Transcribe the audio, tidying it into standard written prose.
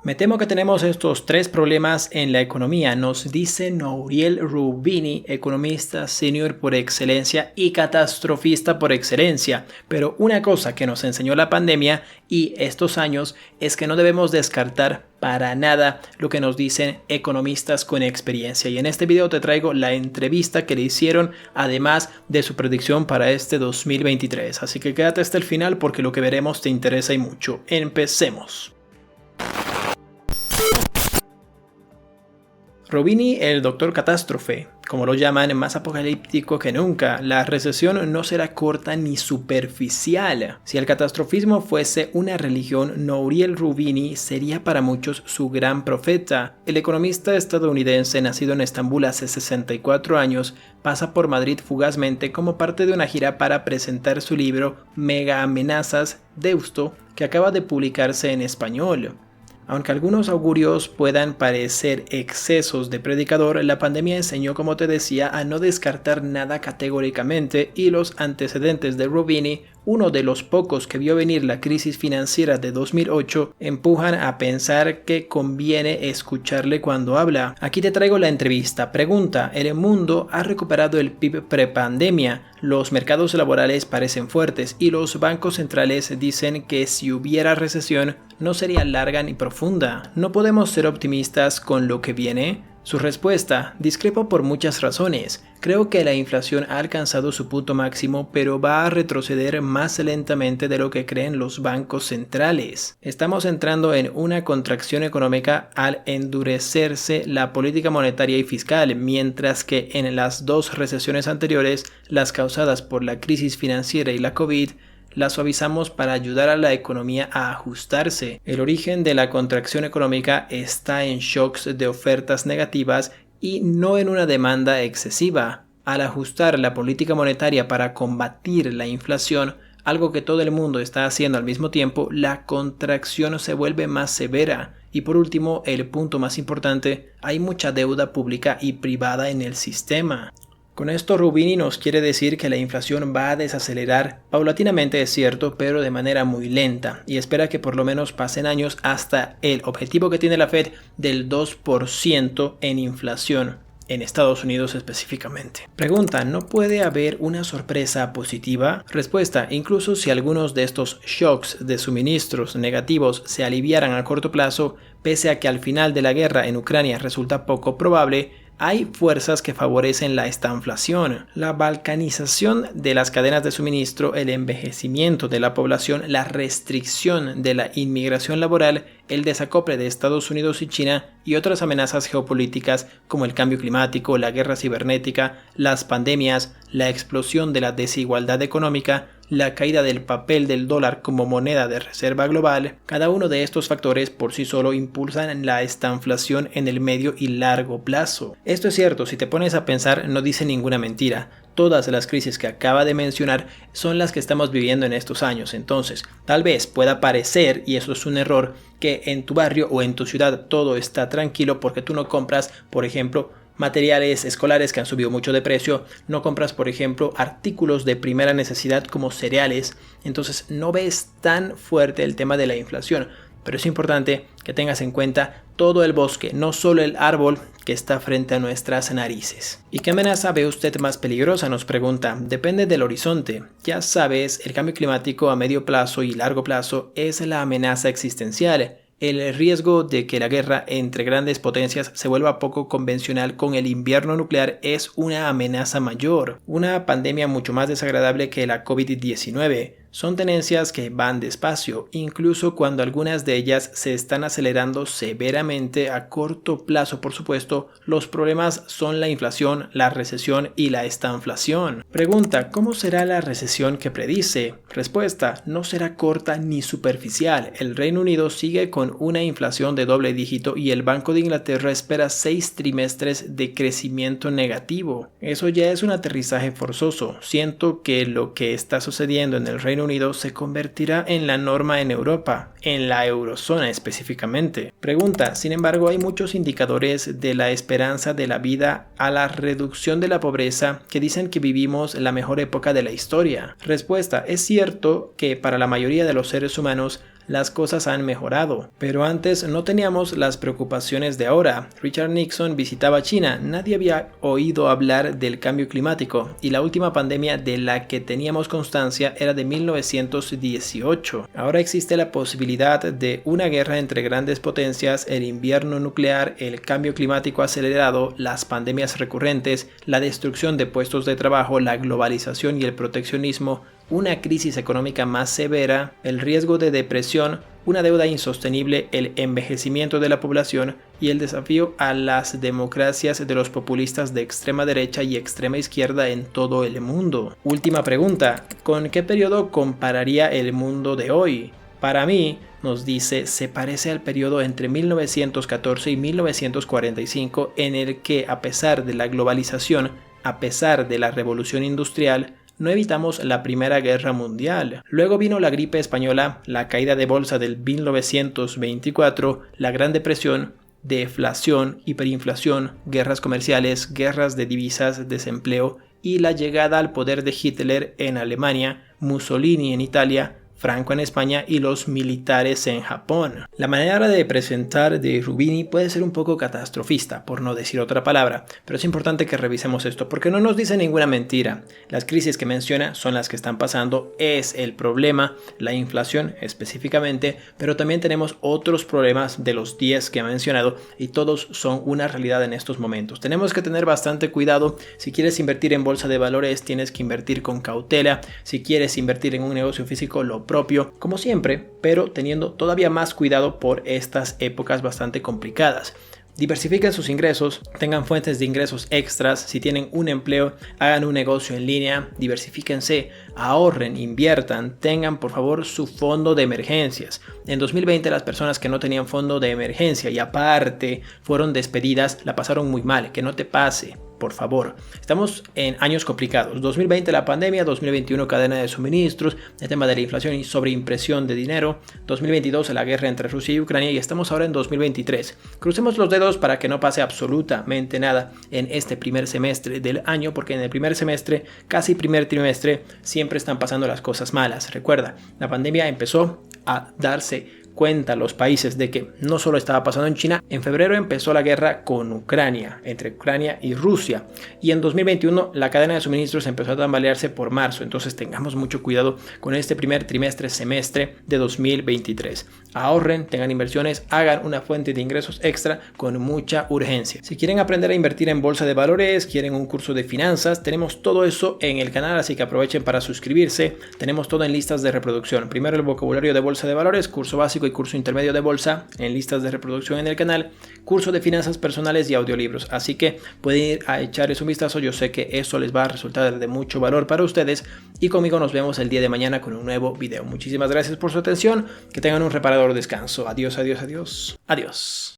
Me temo que tenemos estos tres problemas en la economía, nos dice Nouriel Roubini, economista senior por excelencia y catastrofista por excelencia. Pero una cosa que nos enseñó la pandemia y estos años es que no debemos descartar para nada lo que nos dicen economistas con experiencia. Y en este video te traigo la entrevista que le hicieron, además de su predicción para este 2023. Así que quédate hasta el final porque lo que veremos te interesa y mucho. Empecemos. Roubini, el doctor catástrofe, como lo llaman, más apocalíptico que nunca. La recesión no será corta ni superficial. Si el catastrofismo fuese una religión, Nouriel Roubini sería para muchos su gran profeta. El economista estadounidense, nacido en Estambul hace 64 años, pasa por Madrid fugazmente como parte de una gira para presentar su libro Mega Amenazas, Deusto, que acaba de publicarse en español. Aunque algunos augurios puedan parecer excesos de predicador, la pandemia enseñó, como te decía, a no descartar nada categóricamente, y los antecedentes de Roubini, uno de los pocos que vio venir la crisis financiera de 2008, empujan a pensar que conviene escucharle cuando habla. Aquí te traigo la entrevista. Pregunta: ¿el mundo ha recuperado el PIB prepandemia? Los mercados laborales parecen fuertes y los bancos centrales dicen que si hubiera recesión no sería larga ni profunda. ¿No podemos ser optimistas con lo que viene? Su respuesta: discrepo por muchas razones. Creo que la inflación ha alcanzado su punto máximo, pero va a retroceder más lentamente de lo que creen los bancos centrales. Estamos entrando en una contracción económica al endurecerse la política monetaria y fiscal, mientras que en las dos recesiones anteriores, las causadas por la crisis financiera y la COVID, la suavizamos para ayudar a la economía a ajustarse. El origen de la contracción económica está en shocks de ofertas negativas y no en una demanda excesiva. Al ajustar la política monetaria para combatir la inflación, algo que todo el mundo está haciendo al mismo tiempo, la contracción se vuelve más severa. Y por último, el punto más importante, hay mucha deuda pública y privada en el sistema. Con esto Roubini nos quiere decir que la inflación va a desacelerar paulatinamente, es cierto, pero de manera muy lenta, y espera que por lo menos pasen años hasta el objetivo que tiene la Fed del 2% en inflación, en Estados Unidos específicamente. Pregunta: ¿no puede haber una sorpresa positiva? Respuesta: incluso si algunos de estos shocks de suministros negativos se aliviaran a corto plazo, pese a que al final de la guerra en Ucrania resulta poco probable, hay fuerzas que favorecen la estanflación. La balcanización de las cadenas de suministro, el envejecimiento de la población, la restricción de la inmigración laboral, el desacople de Estados Unidos y China y otras amenazas geopolíticas como el cambio climático, la guerra cibernética, las pandemias, la explosión de la desigualdad económica, la caída del papel del dólar como moneda de reserva global, cada uno de estos factores por sí solo impulsan la estanflación en el medio y largo plazo. Esto es cierto, si te pones a pensar, no dice ninguna mentira. Todas las crisis que acaba de mencionar son las que estamos viviendo en estos años. Entonces, tal vez pueda parecer, y eso es un error, que en tu barrio o en tu ciudad todo está tranquilo porque tú no compras, por ejemplo, materiales escolares que han subido mucho de precio, no compras, por ejemplo, artículos de primera necesidad como cereales, entonces no ves tan fuerte el tema de la inflación. Pero es importante que tengas en cuenta todo el bosque, no solo el árbol que está frente a nuestras narices. ¿Y qué amenaza ve usted más peligrosa?, nos pregunta. Depende del horizonte. Ya sabes, el cambio climático a medio plazo y largo plazo es la amenaza existencial. El riesgo de que la guerra entre grandes potencias se vuelva poco convencional con el invierno nuclear es una amenaza mayor. Una pandemia mucho más desagradable que la COVID-19. Son tendencias que van despacio, incluso cuando algunas de ellas se están acelerando severamente a corto plazo. Por supuesto, los problemas son la inflación, la recesión y la estanflación. Pregunta: ¿cómo será la recesión que predice? Respuesta: no será corta ni superficial. El Reino Unido sigue con una inflación de doble dígito y el Banco de Inglaterra espera 6 trimestres de crecimiento negativo. Eso ya es un aterrizaje forzoso. Siento que lo que está sucediendo en el Reino Unido se convertirá en la norma en Europa, en la eurozona específicamente. Pregunta: sin embargo, hay muchos indicadores de la esperanza de la vida a la reducción de la pobreza que dicen que vivimos la mejor época de la historia. Respuesta: es cierto que para la mayoría de los seres humanos las cosas han mejorado. Pero antes no teníamos las preocupaciones de ahora. Richard Nixon visitaba China, nadie había oído hablar del cambio climático y la última pandemia de la que teníamos constancia era de 1918. Ahora existe la posibilidad de una guerra entre grandes potencias, el invierno nuclear, el cambio climático acelerado, las pandemias recurrentes, la destrucción de puestos de trabajo, la globalización y el proteccionismo, una crisis económica más severa, el riesgo de depresión, una deuda insostenible, el envejecimiento de la población y el desafío a las democracias de los populistas de extrema derecha y extrema izquierda en todo el mundo. Última pregunta, ¿con qué periodo compararía el mundo de hoy? Para mí, nos dice, se parece al periodo entre 1914 y 1945 en el que, a pesar de la globalización, a pesar de la revolución industrial, no evitamos la Primera Guerra Mundial. Luego vino la gripe española, la caída de bolsa del 1924, la Gran Depresión, deflación, hiperinflación, guerras comerciales, guerras de divisas, desempleo y la llegada al poder de Hitler en Alemania, Mussolini en Italia, Franco en España y los militares en Japón. La manera de presentar de Roubini puede ser un poco catastrofista, por no decir otra palabra, pero es importante que revisemos esto porque no nos dice ninguna mentira. Las crisis que menciona son las que están pasando, es el problema, la inflación específicamente, pero también tenemos otros problemas de los 10 que ha mencionado y todos son una realidad en estos momentos. Tenemos que tener bastante cuidado. Si quieres invertir en bolsa de valores, tienes que invertir con cautela. Si quieres invertir en un negocio físico, lo propio, como siempre, pero teniendo todavía más cuidado por estas épocas bastante complicadas. Diversifiquen sus ingresos, tengan fuentes de ingresos extras, si tienen un empleo, hagan un negocio en línea, diversifíquense, ahorren, inviertan, tengan por favor su fondo de emergencias. En 2020 las personas que no tenían fondo de emergencia y aparte fueron despedidas, la pasaron muy mal, que no te pase. Por favor, estamos en años complicados. 2020 la pandemia, 2021 cadena de suministros, el tema de la inflación y sobreimpresión de dinero, 2022 la guerra entre Rusia y Ucrania y estamos ahora en 2023. Crucemos los dedos para que no pase absolutamente nada en este primer semestre del año, porque en el primer semestre, casi primer trimestre, siempre están pasando las cosas malas. Recuerda, la pandemia empezó a darse cuenta los países de que no solo estaba pasando en China. En febrero empezó la guerra con Ucrania, entre Ucrania y Rusia, y en 2021 la cadena de suministros empezó a tambalearse por marzo. Entonces tengamos mucho cuidado con este primer semestre de 2023. Ahorren, tengan inversiones, hagan una fuente de ingresos extra con mucha urgencia. Si quieren aprender a invertir en bolsa de valores, quieren un curso de finanzas, tenemos todo eso en el canal, así que aprovechen para suscribirse. Tenemos todo en listas de reproducción. Primero el vocabulario de bolsa de valores, curso básico y curso intermedio de bolsa en listas de reproducción en el canal, curso de finanzas personales y audiolibros, así que pueden ir a echarles un vistazo. Yo sé que eso les va a resultar de mucho valor para ustedes y conmigo nos vemos el día de mañana con un nuevo video. Muchísimas gracias por su atención, que tengan un reparador descanso. Adiós, adiós, adiós, adiós.